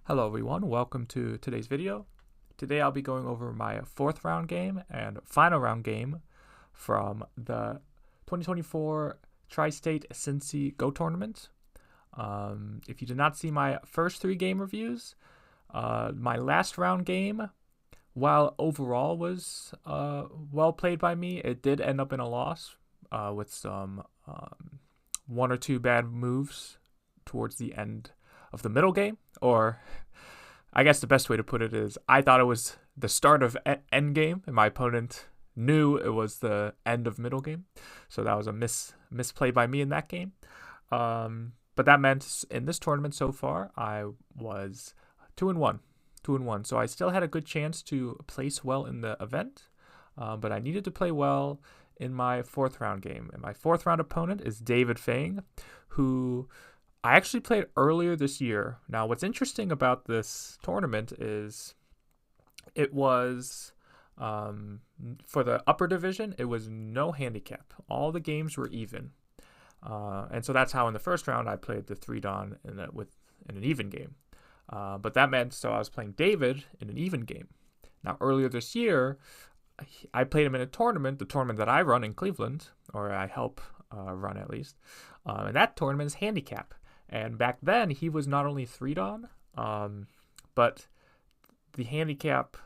Hello everyone, welcome to today's video. Today I'll be going over my fourth round game and final round game from the 2024 Tri-State Cincy Go Tournament. If you did not see my first three game reviews, my last round game, while overall was well played by me, it did end up in a loss with some one or two bad moves towards the end of the middle game, or I guess the best way to put it is I thought it was the start of end game, and my opponent knew it was the end of middle game, so that was a misplay by me in that game. But that meant in this tournament so far I was 2-1, so I still had a good chance to place well in the event, but I needed to play well in my fourth round game, and my fourth round opponent is David Fang, who I actually played earlier this year. Now, what's interesting about this tournament is it was, for the upper division, it was no handicap. All the games were even. And so that's how in the first round I played the 3-dan in an even game. But that meant, so I was playing David in an even game. Now, earlier this year, I played him in a tournament, the tournament that I run in Cleveland, or I help run at least. And that tournament is handicap. And back then, he was not only 3-dan, but the handicap,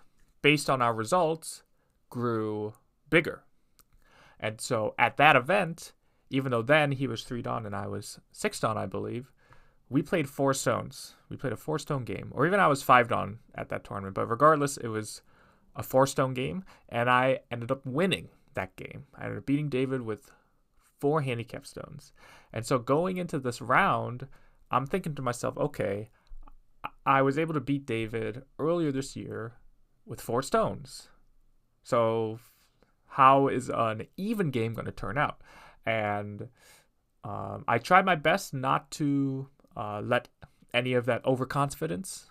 based on our results, grew bigger. And so at that event, even though then he was 3-dan and I was 6-dan, I believe, we played 4 stones. We played a 4-stone game. Or even I was 5-dan at that tournament. But regardless, it was a 4-stone game, and I ended up winning that game. I ended up beating David with 4 handicap stones. And so going into this round, I'm thinking to myself, okay, I was able to beat David earlier this year with 4 stones. So how is an even game going to turn out? And I tried my best not to let any of that overconfidence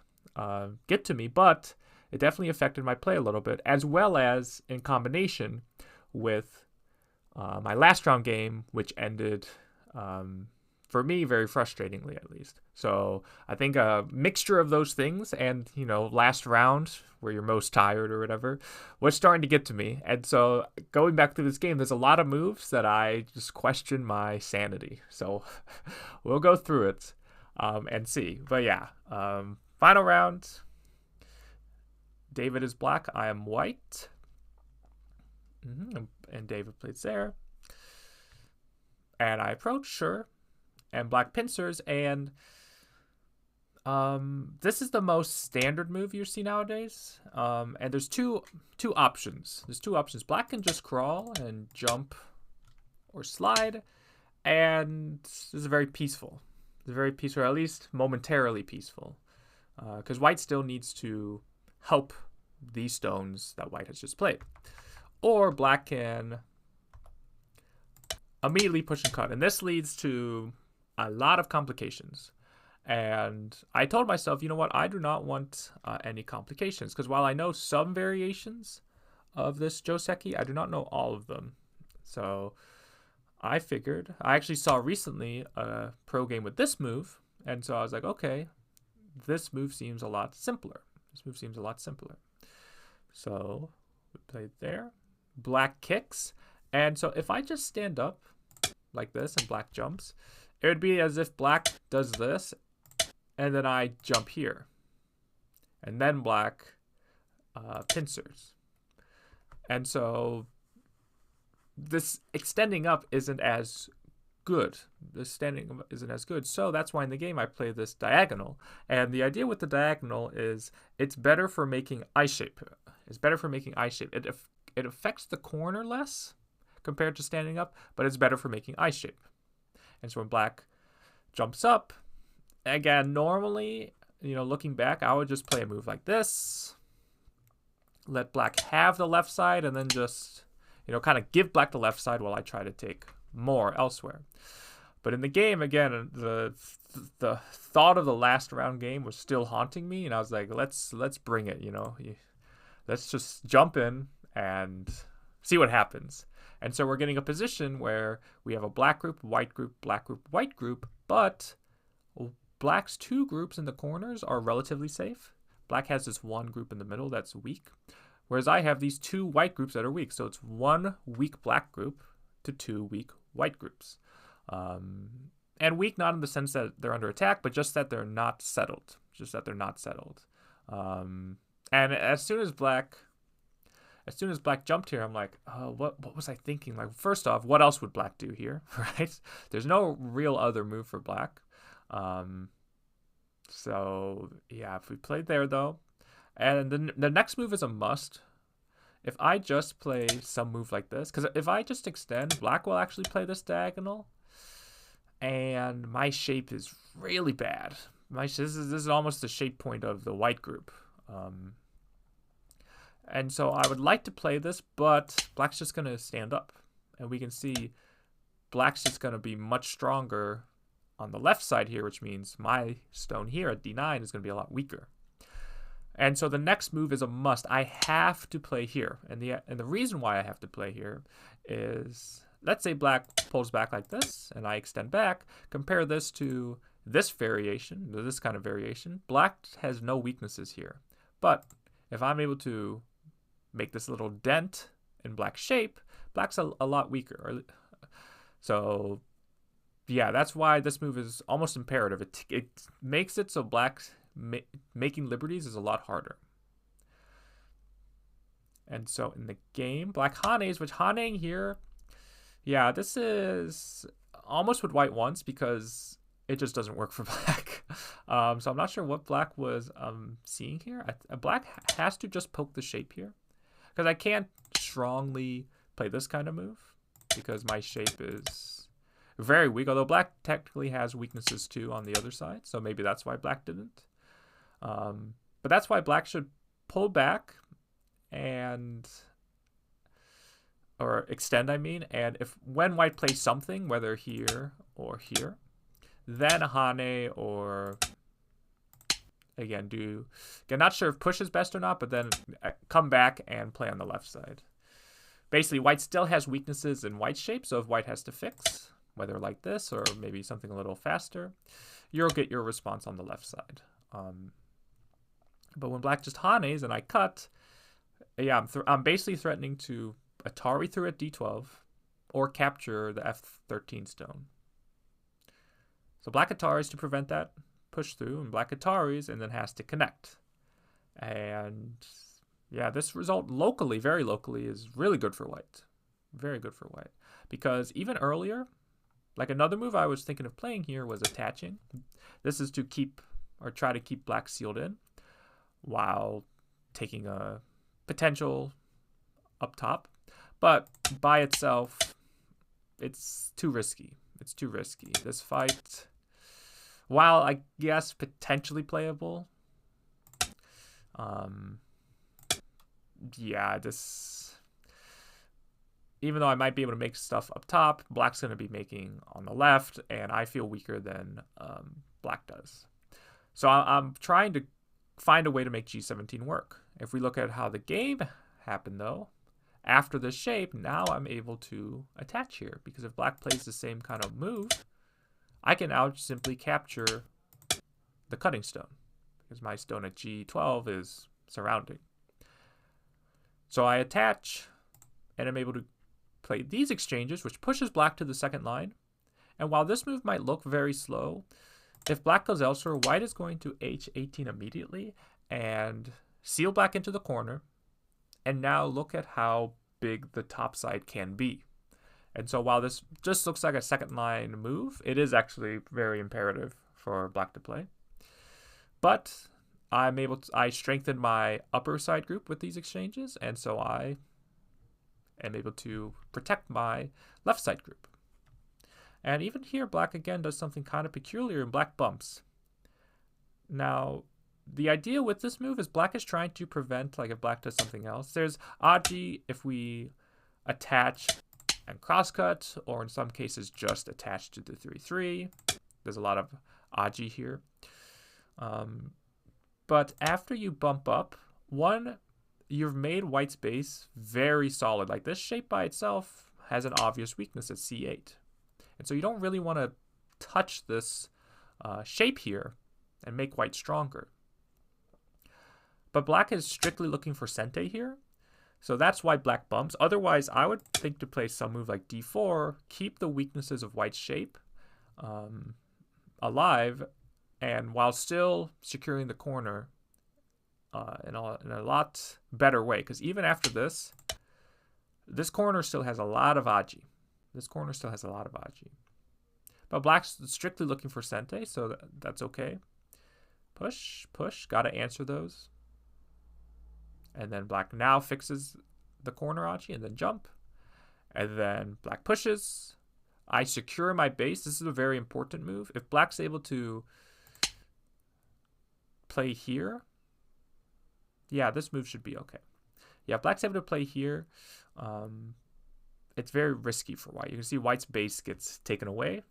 get to me, but it definitely affected my play a little bit, as well as in combination with my last round game, which ended, for me, very frustratingly at least. So I think a mixture of those things and, last round where you're most tired or whatever was starting to get to me. And so going back through this game, there's a lot of moves that I just question my sanity. So we'll go through it and see. But yeah, final round. David is black. I am white. And David plays there. And I approach, sure. And black pincers. And this is the most standard move you see nowadays. And there's two options. There's 2 options. Black can just crawl and jump or slide. And this is very peaceful. It's very peaceful, or at least momentarily peaceful. Because white still needs to help these stones that white has just played. Or black can immediately push and cut. And this leads to a lot of complications. And I told myself, you know what, I do not want any complications. Because while I know some variations of this Joseki, I do not know all of them. So I figured, I actually saw recently a pro game with this move. And so I was like, okay, this move seems a lot simpler. So we played there. Black kicks. And so if I just stand up like this and black jumps, it would be as if black does this and then I jump here. And then black pincers. And so this extending up isn't as good. This standing up isn't as good. So that's why in the game I play this diagonal. And the idea with the diagonal is it's better for making I shape. It affects the corner less compared to standing up, but it's better for making I shape. And so when black jumps up, again, normally, looking back, I would just play a move like this. Let black have the left side and then just, kind of give black the left side while I try to take more elsewhere. But in the game, again, the thought of the last round game was still haunting me, and I was like, let's bring it, let's just jump in and see what happens. And so we're getting a position where we have a black group, white group, black group, white group, but black's 2 groups in the corners are relatively safe. Black has this 1 group in the middle that's weak, whereas I have these 2 white groups that are weak. So it's 1 weak black group to 2 weak white groups. And weak not in the sense that they're under attack, but just that they're not settled. And as soon as black jumped here, I'm like, oh, what was I thinking? Like, first off, what else would black do here, right? There's no real other move for black. So yeah, if we played there though, and then the next move is a must. If I just play some move like this, because if I just extend, black will actually play this diagonal, and my shape is really bad. This is almost the shape point of the white group. And so I would like to play this, but black's just going to stand up. And we can see black's just going to be much stronger on the left side here, which means my stone here at d9 is going to be a lot weaker. And so the next move is a must. I have to play here. And the reason why I have to play here is, let's say black pulls back like this, and I extend back. Compare this to this variation, this kind of variation. Black has no weaknesses here. But if I'm able to make this little dent in black's shape, black's a lot weaker. So yeah, that's why this move is almost imperative. It makes it so black's making liberties is a lot harder. And so in the game, black hanes, which haneing here, yeah, this is almost what white wants because it just doesn't work for black. So I'm not sure what black was seeing here. Black has to just poke the shape here, because I can't strongly play this kind of move because my shape is very weak, although black technically has weaknesses too on the other side, so maybe that's why black didn't. But that's why black should pull back or extend, I mean, and when white plays something, whether here or here, then hane, or again not sure if push is best or not, but then come back and play on the left side. Basically, white still has weaknesses in white shape, so if white has to fix, whether like this or maybe something a little faster, you'll get your response on the left side. But when black just hanes and I cut, yeah, I'm basically threatening to Atari through at d12 or capture the f13 stone. So black Ataris to prevent that push through, and black Ataris, and then has to connect. And yeah, this result locally, very locally, is really good for white. Very good for white. Because even earlier, like another move I was thinking of playing here was attaching. This is to keep or try to keep black sealed in while taking a potential up top. But by itself, it's too risky. It's too risky. This fight, while I guess potentially playable, yeah, even though I might be able to make stuff up top, black's going to be making on the left, and I feel weaker than black does. So I'm trying to find a way to make g17 work. If we look at how the game happened, though, after this shape, now I'm able to attach here, because if black plays the same kind of move, I can now simply capture the cutting stone, because my stone at g12 is surrounding. So I attach, and I'm able to play these exchanges, which pushes black to the second line. And while this move might look very slow, if black goes elsewhere, white is going to h18 immediately and seal black into the corner. And now look at how big the top side can be. And so while this just looks like a second line move, it is actually very imperative for black to play. But I strengthened my upper side group with these exchanges, and so I am able to protect my left side group. And even here, black again does something kind of peculiar, and black bumps. Now, the idea with this move is black is trying to prevent, like if black does something else. There's Aji if we attach and crosscut, or in some cases just attach to the 3-3. There's a lot of Aji here. But after you bump up, you've made white's base very solid. Like this shape by itself has an obvious weakness at c8. And so you don't really want to touch this shape here and make white stronger. But black is strictly looking for Sente here. So that's why black bumps. Otherwise, I would think to play some move like d4, keep the weaknesses of white's shape alive, and while still securing the corner in a lot better way. Because even after this corner still has a lot of Aji. This corner still has a lot of Aji. But black's strictly looking for Sente, so that's okay. Push, push, gotta answer those. And then black now fixes the corner Aji and then jump. And then black pushes. I secure my base. This is a very important move. If black's able to play here, yeah, this move should be okay. Yeah, if black's able to play here, it's very risky for white. You can see white's base gets taken away.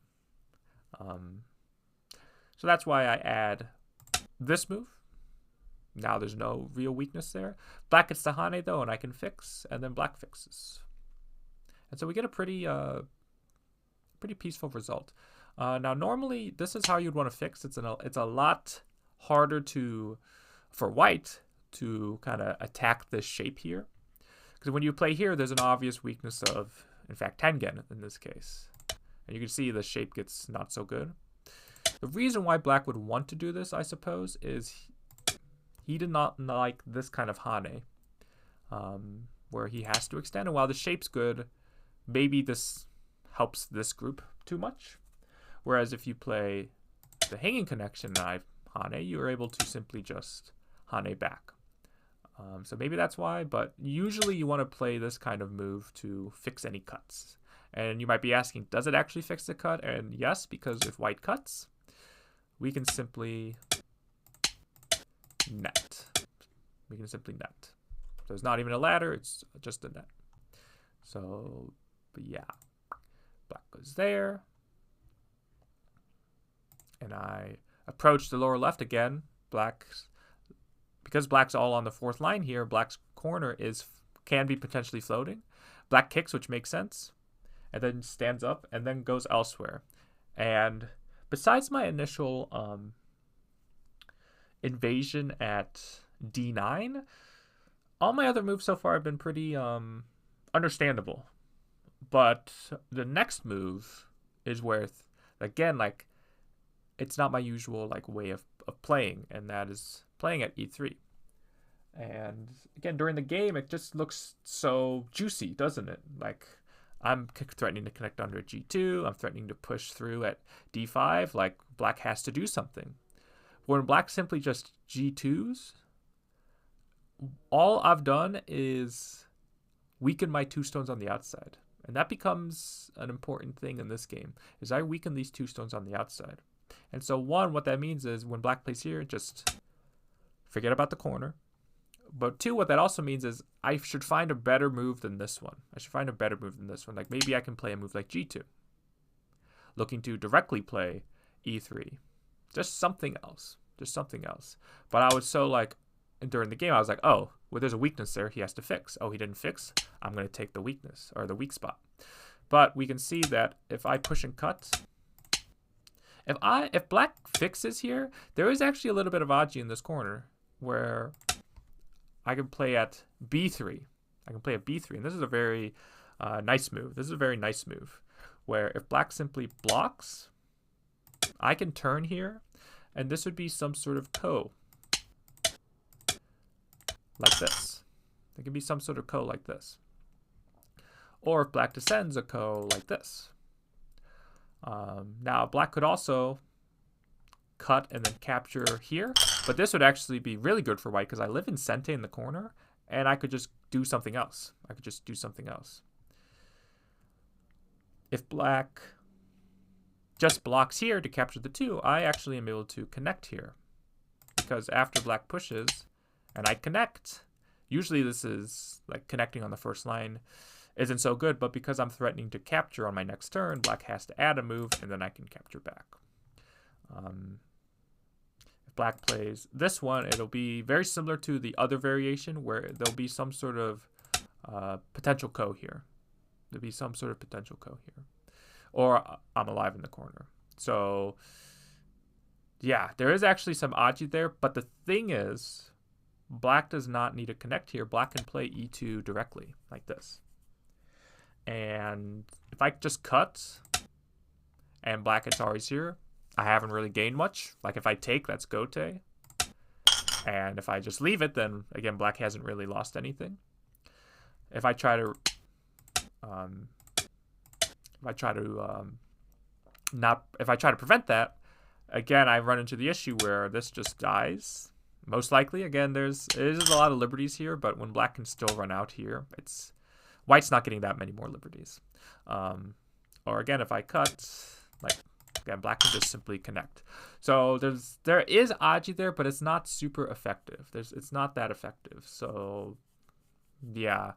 So that's why I add this move. Now there's no real weakness there. Black gets the Hane though, and I can fix, and then black fixes. And so we get a pretty peaceful result. Now normally this is how you'd want to fix. It's a lot harder for white to kind of attack this shape here, because when you play here, there's an obvious weakness of, in fact, Tengen in this case, and you can see the shape gets not so good. The reason why black would want to do this, I suppose, is he did not like this kind of Hane, where he has to extend. And while the shape's good, maybe this helps this group too much. Whereas if you play the hanging connection knife Hane, you are able to simply just Hane back. So maybe that's why, but usually you want to play this kind of move to fix any cuts. And you might be asking, does it actually fix the cut? And yes, because if white cuts, we can simply net. We can simply net. So it's not even a ladder, it's just a net. So, but yeah, black goes there. And I approach the lower left again. Because black's all on the fourth line here, black's corner can be potentially floating. Black kicks, which makes sense, and then stands up and then goes elsewhere. And besides my initial invasion at d9, all my other moves so far have been pretty understandable. But the next move is where, again, like, it's not my usual way of playing, and that is playing at e3. And again, during the game, it just looks so juicy, doesn't it? Like, I'm threatening to connect under at g2, I'm threatening to push through at d5, like, black has to do something. When black simply just g2s, all I've done is weaken my two stones on the outside. And that becomes an important thing in this game, is I weaken these two stones on the outside. And so one, what that means is when black plays here, just forget about the corner. But two, what that also means is I should find a better move than this one. I should find a better move than this one. Like, maybe I can play a move like g2, looking to directly play e3. Just something else. Just something else. But I was so, like, during the game, I was like, oh, well, there's a weakness there. He has to fix. Oh, he didn't fix. I'm going to take the weakness, or the weak spot. But we can see that if I push and cut, if black fixes here, there is actually a little bit of Aji in this corner where I can play at b3. I can play at b3, and this is a very nice move. This is a very nice move where if black simply blocks, I can turn here, and this would be some sort of ko. Like this. There can be some sort of ko like this. Or if black descends, a ko like this. Now, black could also cut and then capture here, but this would actually be really good for white because I live in Sente in the corner, and I could just do something else. I could just do something else. If black just blocks here to capture the 2, I actually am able to connect here. Because after black pushes, and I connect, usually this is like connecting on the first line isn't so good, but because I'm threatening to capture on my next turn, black has to add a move, and then I can capture back. If black plays this one, it'll be very similar to the other variation where there'll be some sort of potential ko here. There'll be some sort of potential ko here. Or I'm alive in the corner. So yeah, there is actually some Aji there, but the thing is, black does not need to connect here. Black can play e2 directly, like this. And if I just cut, and black gets always here, I haven't really gained much. Like if I take, that's Gote. And if I just leave it, then again, black hasn't really lost anything. If I try to, if I try to prevent that, again, I run into the issue where this just dies. Most likely, again, there's a lot of liberties here, but when black can still run out here, it's white's not getting that many more liberties. Or again, if I cut, like again, black can just simply connect. So there is Aji there, but it's not super effective. It's not that effective. So yeah,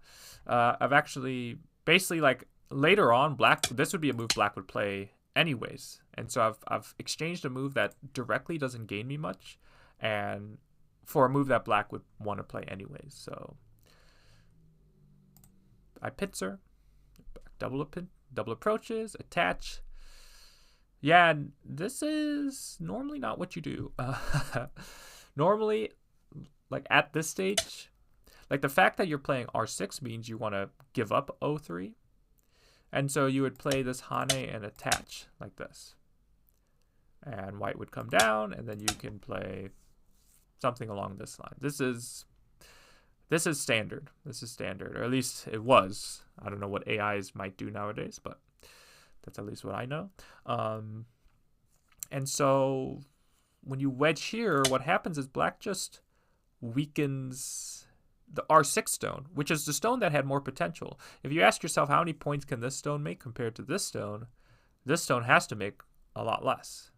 I've actually basically like later on, this would be a move black would play anyways, and so I've exchanged a move that directly doesn't gain me much, and for a move that black would want to play anyways. So I pincer, double approaches, attach. Yeah, this is normally not what you do. Normally, like at this stage, like the fact that you're playing R6 means you want to give up O3. And so you would play this Hane and attach like this. And white would come down, and then you can play something along this line. This is standard. This is standard, or at least it was. I don't know what AIs might do nowadays, but that's at least what I know. And so when you wedge here, what happens is black just weakens the R6 stone, which is the stone that had more potential. If you ask yourself how many points can this stone make compared to this stone has to make a lot less.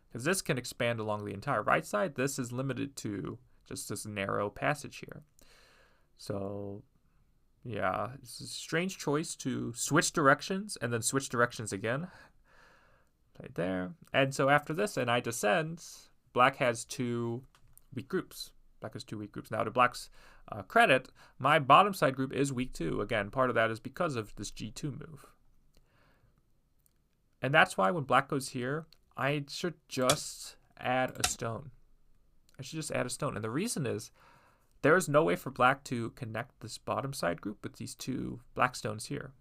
Because this can expand along the entire right side. This is limited to just this narrow passage here. So yeah, it's a strange choice to switch directions and then switch directions again. Play there. And so after this, and I descend, black has two weak groups. Black has two weak groups. Now to black's credit, my bottom side group is weak too. Again, part of that is because of this G2 move. And that's why when black goes here, I should just add a stone. I should just add a stone. And the reason is there is no way for black to connect this bottom side group with these two black stones here.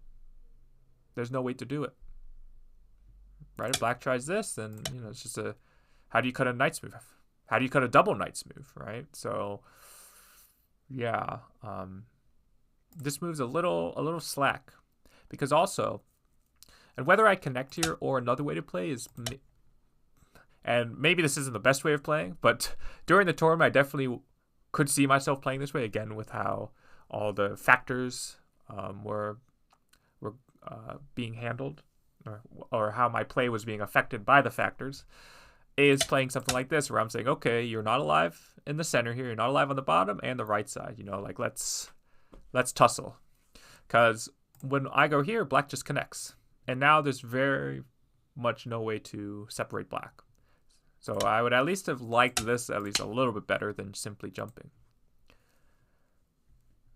There's no way to do it. Right? If black tries this, then it's just how do you cut a knight's move? How do you cut a double knight's move, right? So yeah, this move's a little slack, because also, and whether I connect here or another way to play is, and maybe this isn't the best way of playing, but during the tournament I definitely could see myself playing this way, again with how all the factors were being handled, or how my play was being affected by the factors, is playing something like this where I'm saying, okay, you're not alive in the center here, you're not alive on the bottom and the right side, like let's tussle. Because when I go here, black just connects, and now there's very much no way to separate black. So I would at least have liked this at least a little bit better than simply jumping.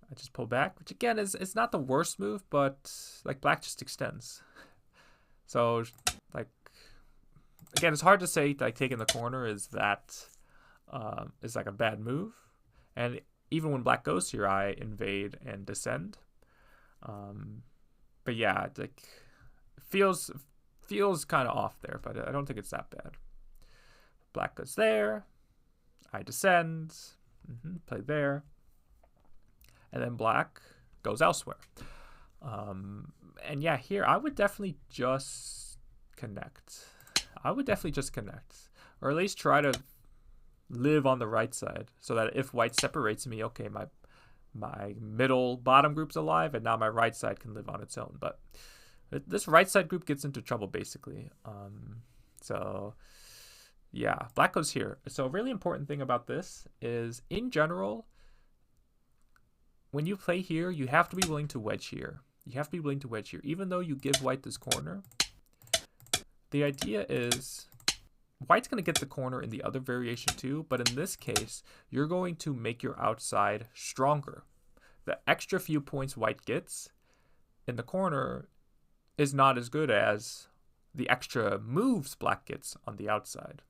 I just pull back, which again it's not the worst move, but like black just extends. So like, again, it's hard to say like taking the corner is like a bad move. And even when black goes here, I invade and descend. But yeah, like feels kind of off there, but I don't think it's that bad. Black goes there, I descend, play there, and then black goes elsewhere. And yeah, here I would definitely just connect. Or at least try to live on the right side, so that if white separates me, okay, my middle bottom group's alive, and now my right side can live on its own. But this right side group gets into trouble basically. So yeah, black goes here. So a really important thing about this is, in general, when you play here, you have to be willing to wedge here. Even though you give white this corner, the idea is white's going to get the corner in the other variation too, but in this case, you're going to make your outside stronger. The extra few points white gets in the corner is not as good as the extra moves black gets on the outside.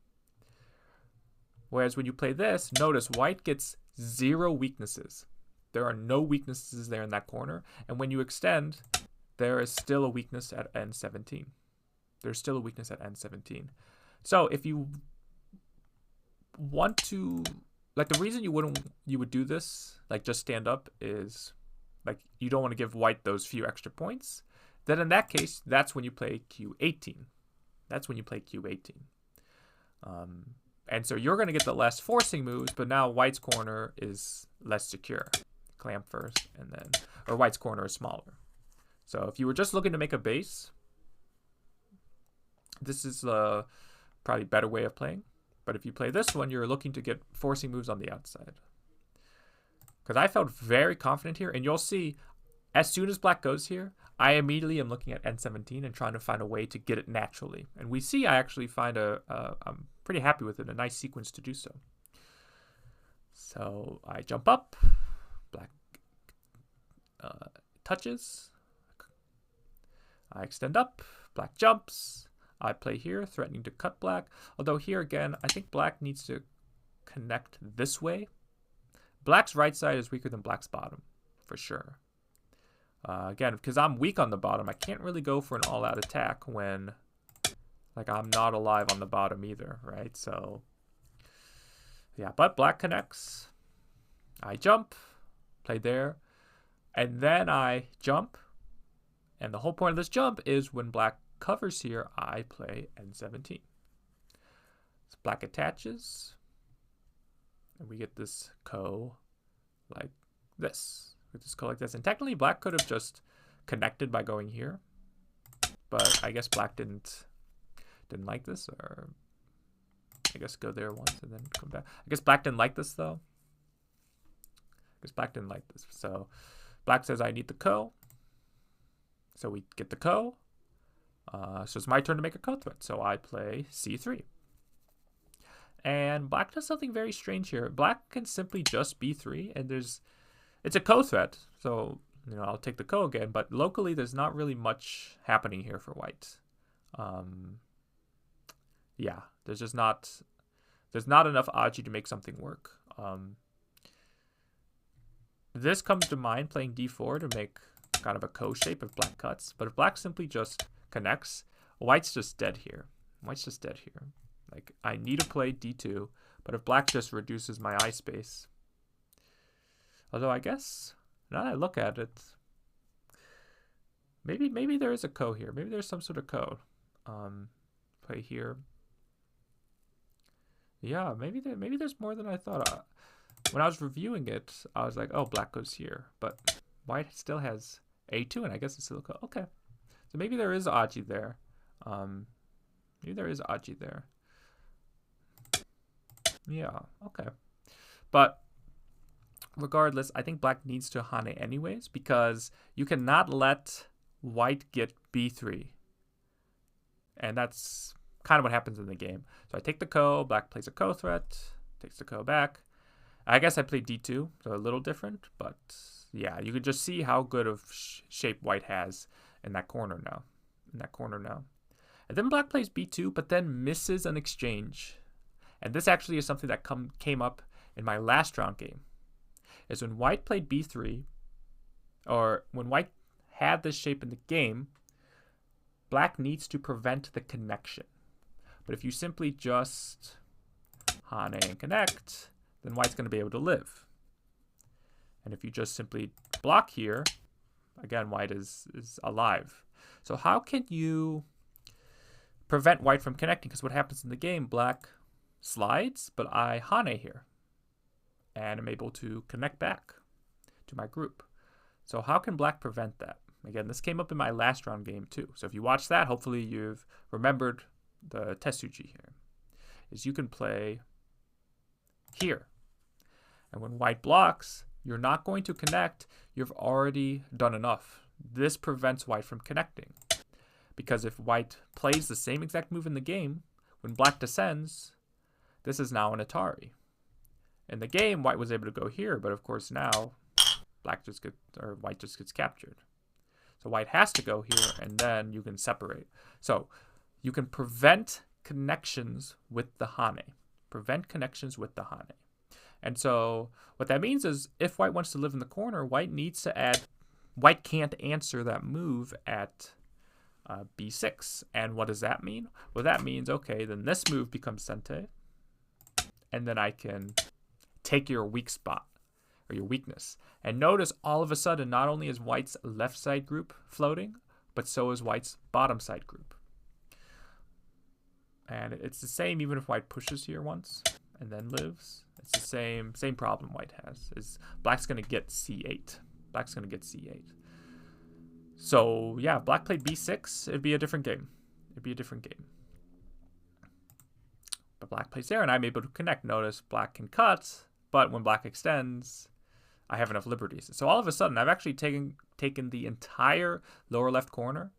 Whereas when you play this, notice white gets 0 weaknesses. There are no weaknesses there in that corner. And when you extend, there is still a weakness at N17. There's still a weakness at N17. So if you want to, like, the reason you would do this, like just stand up, is like you don't want to give white those few extra points. Then in that case, that's when you play Q18. That's when you play Q18. And so you're going to get the less forcing moves, but now white's corner is less secure. Clamp first, and then, or white's corner is smaller. So if you were just looking to make a base, this is a probably better way of playing. But if you play this one, you're looking to get forcing moves on the outside. Because I felt very confident here, and you'll see, as soon as black goes here, I immediately am looking at N17 and trying to find a way to get it naturally. And we see I actually find I'm pretty happy with it, a nice sequence to do so. So I jump up, black touches, I extend up, black jumps, I play here, threatening to cut black. Although here again, I think black needs to connect this way. Black's right side is weaker than black's bottom, for sure. Again, because I'm weak on the bottom, I can't really go for an all-out attack when, like, I'm not alive on the bottom either, right? So, yeah, but black connects. I jump, play there, and then I jump. And the whole point of this jump is when black covers here, I play N17. So black attaches, and we get this ko like this. Just go like this, and technically black could have just connected by going here, but I guess black didn't like this, or I guess go there once and then come back. I guess black didn't like this though. I guess black didn't like this, so black says I need the ko, so we get the ko. So it's my turn to make a ko threat, so I play C3, and black does something very strange here. Black can simply just B3, and it's a ko threat, so I'll take the ko again, but locally there's not really much happening here for white. Yeah, there's not enough aji to make something work. This comes to mind playing d4 to make kind of a ko shape if black cuts, but if black simply just connects, white's just dead here. White's just dead here. Like, I need to play d2, but if black just reduces my eye space. Although I guess, now that I look at it, maybe there is a ko here. Maybe there's some sort of ko. Play here. Yeah, maybe there's more than I thought. When I was reviewing it, I was like, oh, black goes here. But white still has A2, and I guess it's still a ko. Okay. So maybe there is aji there. Maybe there is aji there. Yeah, okay. But regardless, I think black needs to hane anyways, because you cannot let white get b3. And that's kind of what happens in the game. So I take the ko, black plays a ko threat, takes the ko back. I guess I played d2, so a little different, but yeah, you can just see how good of shape white has in that corner now. And then black plays b2, but then misses an exchange. And this actually is something that came up in my last round game. Is when white played b3, or when white had this shape in the game, black needs to prevent the connection. But if you simply just hane and connect, then white's going to be able to live. And if you just simply block here, again, white is alive. So how can you prevent white from connecting? Because what happens in the game, black slides, but I hane here. And I'm able to connect back to my group. So how can black prevent that? Again, this came up in my last round game too. So if you watch that, hopefully you've remembered the Tetsuji here. Is you can play here. And when white blocks, you're not going to connect. You've already done enough. This prevents white from connecting. Because if white plays the same exact move in the game, when black descends, this is now an Atari. In the game, white was able to go here, but of course now white just gets captured. So white has to go here, and then you can separate. So you can prevent connections with the hane. Prevent connections with the Hane. And so what that means is if white wants to live in the corner, white needs to add, white can't answer that move at b6. And what does that mean? Well, that means, okay, then this move becomes sente. And then I can take your weak spot or your weakness. And notice all of a sudden, not only is white's left side group floating, but so is white's bottom side group. And it's the same even if white pushes here once and then lives. It's the same problem white has. Is black's going to get c8. Black's going to get c8. So, yeah, black played b6. It'd be a different game. It'd be a different game. But black plays there, and I'm able to connect. Notice black can cut, but when black extends, I have enough liberties. So all of a sudden, I've actually taken the entire lower left corner,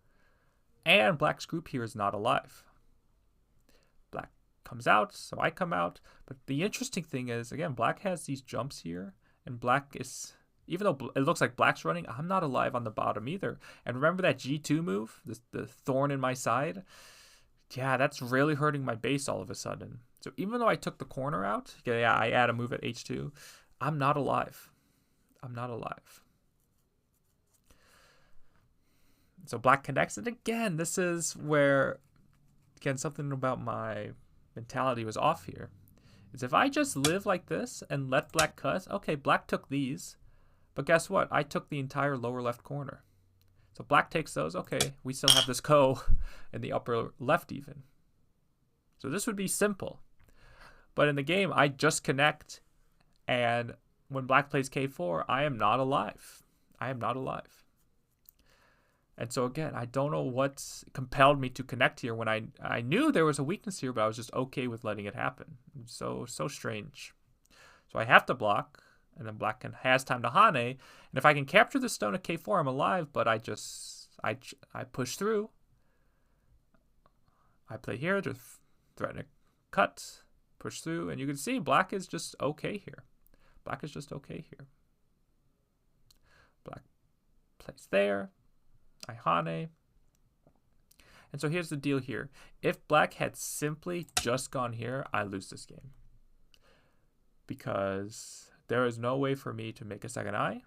and black's group here is not alive. Black comes out, so I come out. But the interesting thing is, again, black has these jumps here, and black is, even though it looks like black's running, I'm not alive on the bottom either. And remember that G2 move, the thorn in my side? Yeah, that's really hurting my base all of a sudden. So even though I took the corner out, yeah, I add a move at H2, I'm not alive. I'm not alive. So black connects, and again, this is where, again, something about my mentality was off here. Is if I just live like this and let black cut, okay, black took these, but guess what? I took the entire lower left corner. So black takes those, okay, we still have this ko in the upper left even. So this would be simple. But in the game, I just connect, and when black plays k4, I am not alive. I am not alive. And so again, I don't know what compelled me to connect here when I knew there was a weakness here, but I was just okay with letting it happen. So strange. So I have to block, and then black has time to Hane. And if I can capture the stone at k4, I'm alive, but I push through. I play here to threaten a cut, push through, and you can see black is just okay here. Black is just okay here. Black plays there. I Hane. And so here's the deal here. If black had simply just gone here, I lose this game. Because there is no way for me to make a second eye.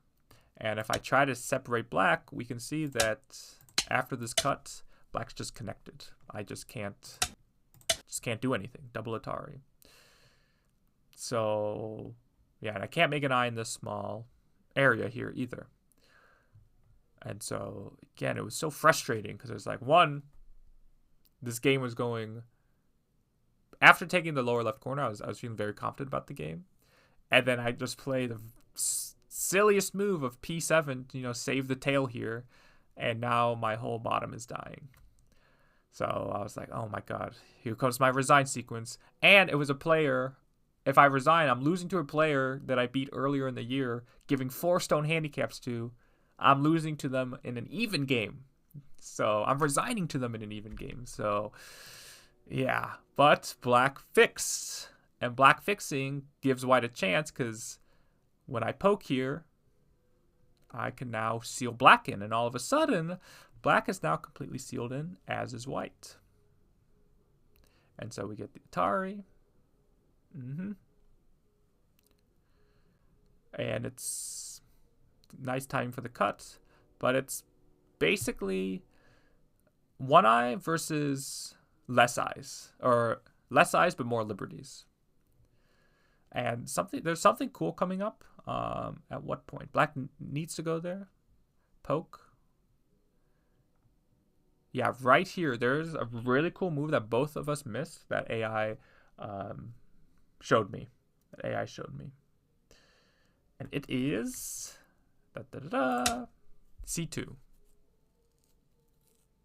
And if I try to separate black, we can see that after this cut, black's just connected. I just can't do anything. Double Atari. So, yeah, and I can't make an eye in this small area here either. And so, again, it was so frustrating because it was like, one, this game was going... After taking the lower left corner, I was feeling very confident about the game. And then I just play the silliest move of p7, save the tail here. And now my whole bottom is dying. So I was like, oh my god, here comes my resign sequence. And it was a player, if I resign, I'm losing to a player that I beat earlier in the year, giving 4 stone handicaps to. I'm losing to them in an even game. So I'm resigning to them in an even game. So yeah, but black fixed. And black fixing gives white a chance because when I poke here, I can now seal black in. And all of a sudden, black is now completely sealed in, as is white. And so we get the Atari. And it's nice time for the cut. But it's basically one eye versus less eyes. Or less eyes, but more liberties. And there's something cool coming up. At what point? Black needs to go there. Poke. Yeah, right here, there's a really cool move that both of us missed that AI showed me. And it is C2.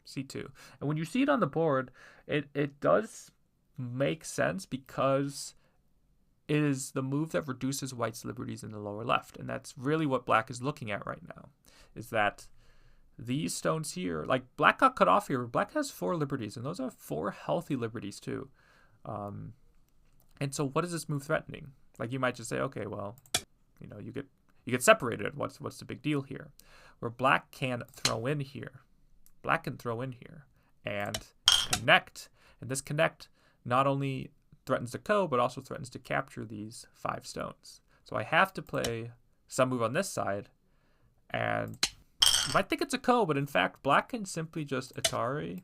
C2. And when you see it on the board, it does make sense because it is the move that reduces white's liberties in the lower left. And that's really what black is looking at right now, is that these stones here, like black got cut off here, but black has 4 liberties, and those are 4 healthy liberties too. And so what is this move threatening? Like you might just say, okay, well, you get separated. What's the big deal here? Where black can throw in here. Black can throw in here and connect. And this connect, not only threatens to ko, but also threatens to capture these 5 stones. So I have to play some move on this side, and you might think it's a ko, but in fact, black can simply just Atari,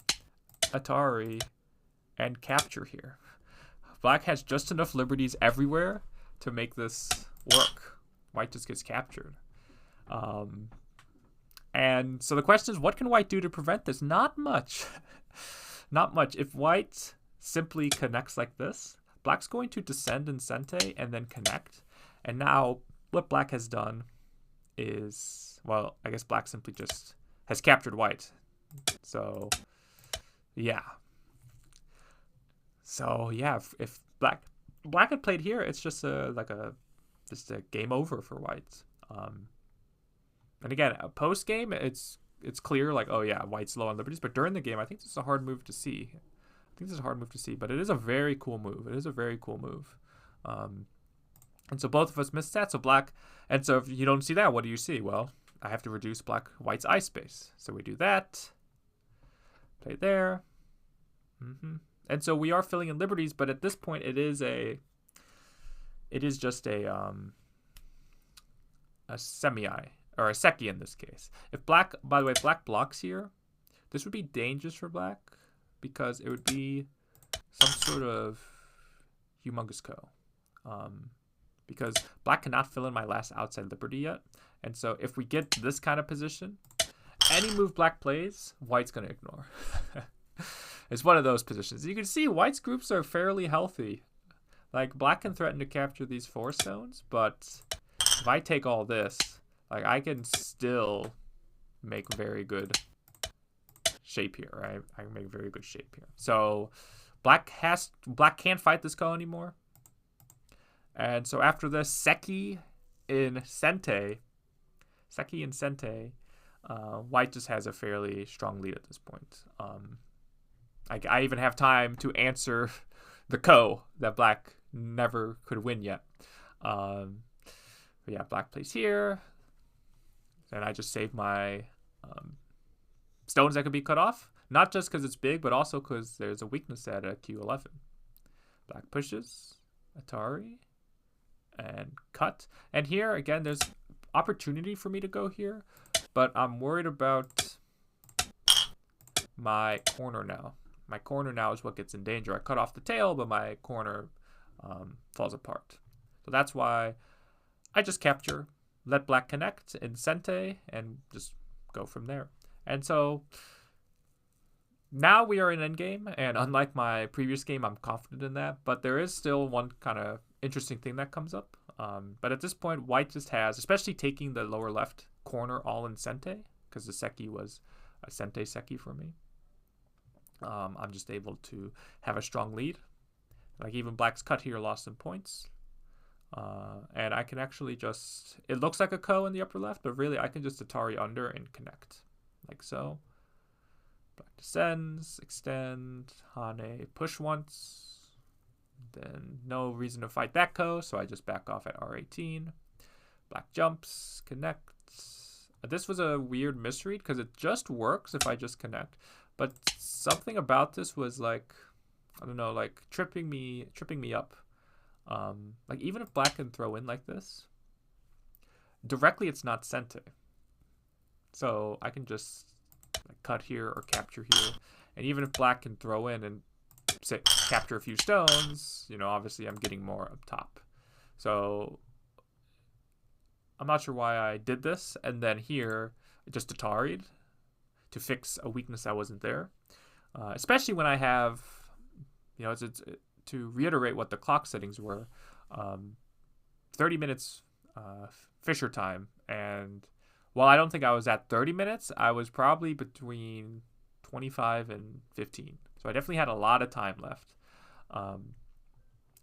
and capture here. Black has just enough liberties everywhere to make this work. White just gets captured. And so the question is, what can white do to prevent this? Not much. Not much. If white simply connects like this, black's going to descend in Sente and then connect. And now what black has done is, well, I guess black simply just has captured white. So, yeah. So, yeah, if black had played here, it's just a game over for white. And again, post game, it's clear, like, oh yeah, white's low on liberties. But during the game, I think this is a hard move to see. But it is a very cool move. And so both of us missed that. So black, and so if you don't see that, what do you see? Well, I have to reduce white's eye space. So we do that. Play there. And so we are filling in liberties, but at this point, it is just a semi-eye, or a seki in this case. If black, by the way, if black blocks here, this would be dangerous for black because it would be some sort of humongous ko. Because black cannot fill in my last outside liberty yet. And so if we get to this kind of position, any move black plays, white's going to ignore. It's one of those positions. You can see white's groups are fairly healthy. Like, black can threaten to capture these 4 stones, but if I take all this, like, I can still make very good shape here, right? I can make very good shape here. So black can't fight this ko anymore. And so after this, Seki in Sente, white just has a fairly strong lead at this point. I even have time to answer the ko that black never could win yet. But yeah, black plays here. And I just save my stones that could be cut off. Not just because it's big, but also because there's a weakness at a Q11. Black pushes, Atari, and cut. And here, again, there's opportunity for me to go here, but I'm worried about my corner now. My corner now is what gets in danger. I cut off the tail, but my corner falls apart. So that's why I just capture, let black connect in Sente, and just go from there. And so now we are in endgame, and unlike my previous game, I'm confident in that. But there is still one kind of interesting thing that comes up. But at this point, white just has, especially taking the lower left corner all in Sente, because the Seki was a Sente Seki for me. I'm just able to have a strong lead. Like, even black's cut here lost some points. And I can actually just, it looks like a ko in the upper left, but really I can just Atari under and connect, like so. Black descends, extend, Hane, push once. Then no reason to fight that ko, so I just back off at R18. Black jumps, connects. This was a weird misread because it just works if I just connect. But something about this was like, I don't know, like tripping me up. Like, even if black can throw in like this, directly it's not Sente. So I can just like cut here or capture here. And even if black can throw in and say capture a few stones, you know, obviously I'm getting more up top. So I'm not sure why I did this. And then here, just Atari'd to fix a weakness that wasn't there. Especially when I have, you know, to reiterate what the clock settings were, 30 minutes Fisher time. And while I don't think I was at 30 minutes, I was probably between 25 and 15. So I definitely had a lot of time left.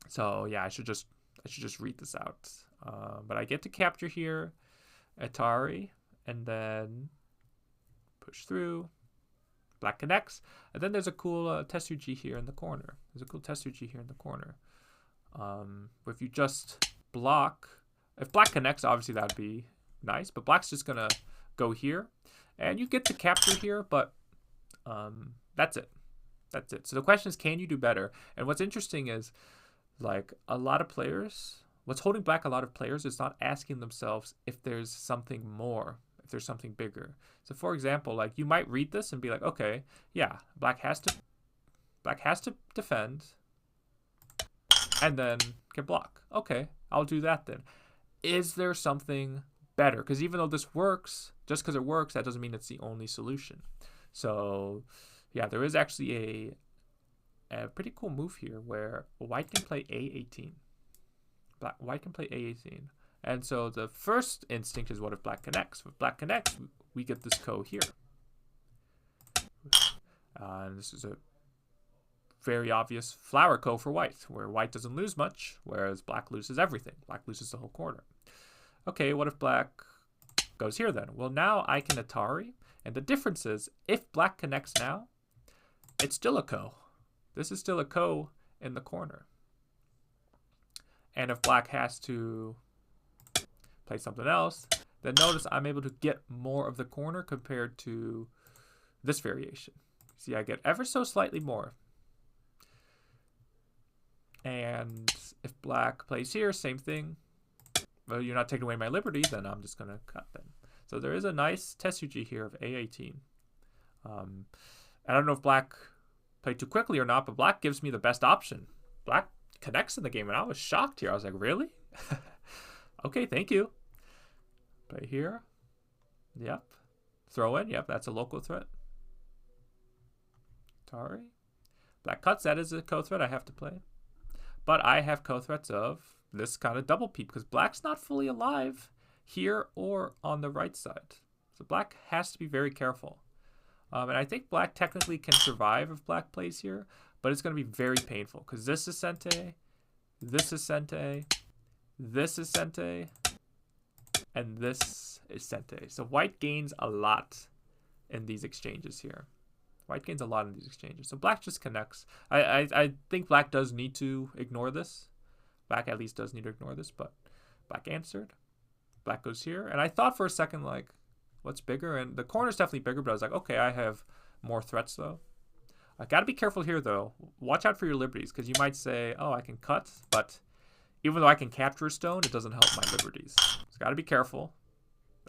So yeah, I should just read this out. But I get to capture here, Atari, and then push through. Black connects, and then there's a cool Tetsuji here in the corner. If you just block, if black connects, obviously that would be nice, but black's just gonna go here, and you get to capture here, but that's it. So the question is, can you do better? And what's interesting is, like a lot of players, what's holding back a lot of players is not asking themselves if there's something more, if there's something bigger. So for example, like you might read this and be like, okay, yeah, black has to defend and then can block. Okay, I'll do that then. Is there something better? Because even though this works, just because it works, that doesn't mean it's the only solution. So yeah, there is actually a pretty cool move here where white can play A18. White can play A18. And so the first instinct is, what if black connects? If black connects, we get this ko here. And this is a very obvious flower ko for white, where white doesn't lose much, whereas black loses everything. Black loses the whole corner. Okay, what if black goes here then? Well, now I can Atari, and the difference is, if black connects now, it's still a ko. This is still a ko in the corner. And if black has to play something else, then notice I'm able to get more of the corner compared to this variation. See, I get ever so slightly more. And if black plays here, same thing. Well, you're not taking away my liberty, then I'm just going to cut them. So there is a nice Tesuji here of A18. I don't know if black played too quickly or not, but black gives me the best option. Black connects in the game, and I was shocked here. I was like, really? Okay, thank you. Play here. Yep. Throw in. Yep, that's a local threat. Atari. Black cuts. That is a co-threat I have to play. But I have co-threats of this kind of double peep, because black's not fully alive here or on the right side. So black has to be very careful. And I think black technically can survive if black plays here, but it's going to be very painful, because this is Sente, this is Sente, this is Sente, and this is Sente. So white gains a lot in these exchanges here. White gains a lot in these exchanges. So black just connects. I think black does need to ignore this. Black at least does need to ignore this, but black answered. Black goes here. And I thought for a second, like, what's bigger? And the corner's definitely bigger, but I was like, okay, I have more threats, though. I got to be careful here, though. Watch out for your liberties, because you might say, oh, I can cut, but even though I can capture a stone, it doesn't help my liberties. So got to be careful.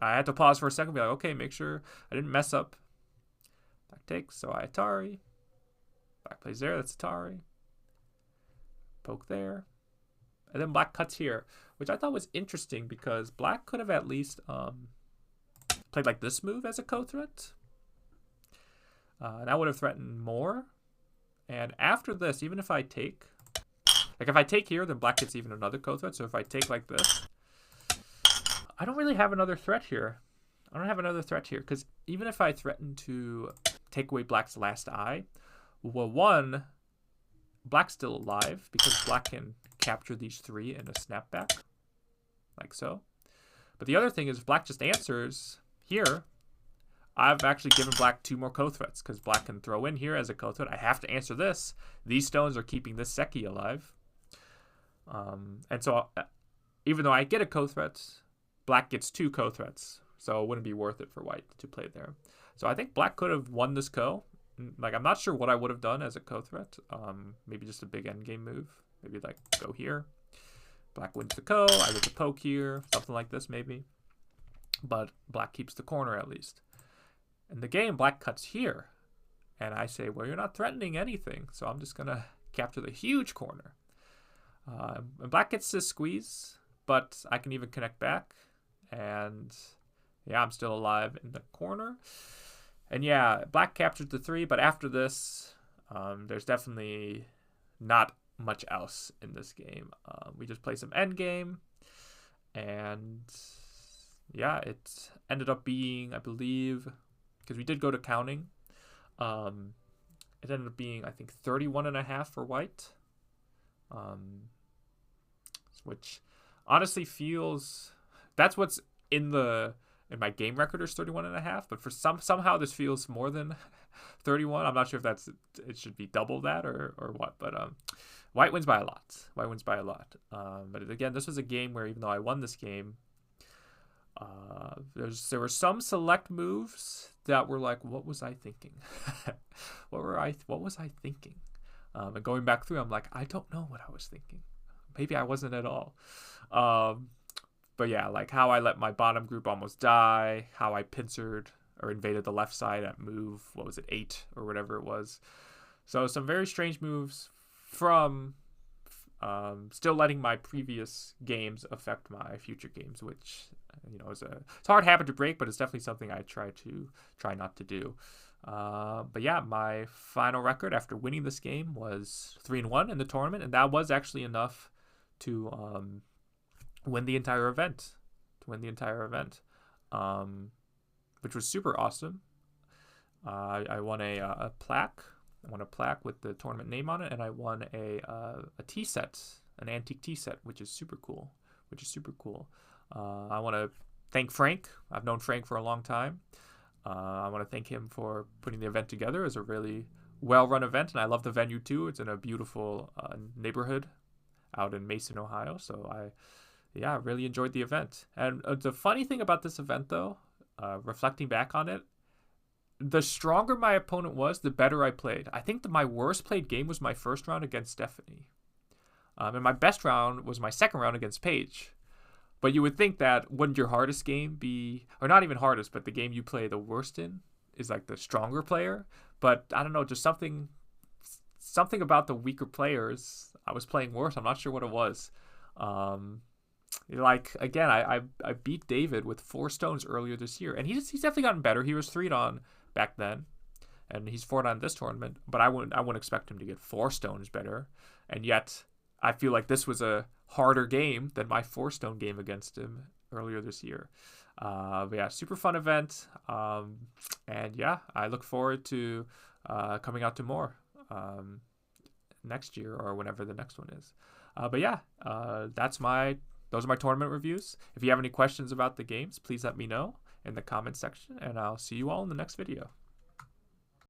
I had to pause for a second and be like, okay, make sure I didn't mess up. Black takes, so I Atari. Black plays there, that's Atari. Poke there. And then black cuts here, which I thought was interesting, because black could have at least played like this move as a co-threat. And I would have threatened more. And after this, even if I take, like if I take here, then black gets even another co-threat. So if I take like this, I don't really have another threat here. I don't have another threat here, because even if I threaten to take away black's last eye, well, one, black's still alive, because black can capture these three in a snapback, like so. But the other thing is, if black just answers here, I've actually given black two more co-threats, because black can throw in here as a co-threat. I have to answer this. These stones are keeping this Seki alive. And so even though I get a co-threat, black gets two co-threats. So it wouldn't be worth it for white to play there. So I think black could have won this ko. Like, I'm not sure what I would have done as a co-threat. Maybe just a big endgame move. Maybe like go here. Black wins the ko. I get the poke here. Something like this maybe. But black keeps the corner at least. In the game, black cuts here. And I say, well, you're not threatening anything. So I'm just going to capture the huge corner. And black gets to squeeze. But I can even connect back. And yeah, I'm still alive in the corner. And yeah, black captured the three, but after this, there's definitely not much else in this game. We just play some end game, and yeah, it ended up being, I believe, because we did go to counting, it ended up being, I think, 31.5 for white, which honestly feels, that's what's in my game record is 31.5, but for somehow this feels more than 31. I'm not sure if it should be double that or what, but white wins by a lot. White wins by a lot. But again, this was a game where even though I won this game, there were some select moves that were like, what was I thinking? what was I thinking? And going back through, I'm like, I don't know what I was thinking. maybe I wasn't at all. But yeah, like how I let my bottom group almost die, how I pincered or invaded the left side at move, what was it, 8 or whatever it was. So some very strange moves from still letting my previous games affect my future games, which, you know, it's a hard habit to break, but it's definitely something I try not to do. But yeah, my final record after winning this game was 3-1 in the tournament, and that was actually enough to win the entire event. Which was super awesome. I won a plaque. I won a plaque with the tournament name on it, and I won a tea set, an antique tea set, which is super cool. I want to thank Frank. I've known Frank for a long time. I want to thank him for putting the event together. It was a really well-run event, and I love the venue too. It's in a beautiful neighborhood out in Mason, Ohio. So I really enjoyed the event. And the funny thing about this event, though, reflecting back on it, the stronger my opponent was, the better I played. I think that my worst played game was my first round against Stephanie. And my best round was my second round against Paige. But you would think that wouldn't your hardest game be, or not even hardest, but the game you play the worst in is like the stronger player. But I don't know, just something about the weaker players. I was playing worse. I'm not sure what it was. Like, again, I beat David with 4 stones earlier this year, and he's definitely gotten better. He was 3-on back then, and he's 4-on this tournament, but I wouldn't expect him to get 4 stones better. And yet I feel like this was a harder game than my 4-stone game against him earlier this year. But yeah, super fun event. And yeah, I look forward to coming out to more next year or whenever the next one is. But yeah, those are my tournament reviews. If you have any questions about the games, please let me know in the comments section, and I'll see you all in the next video.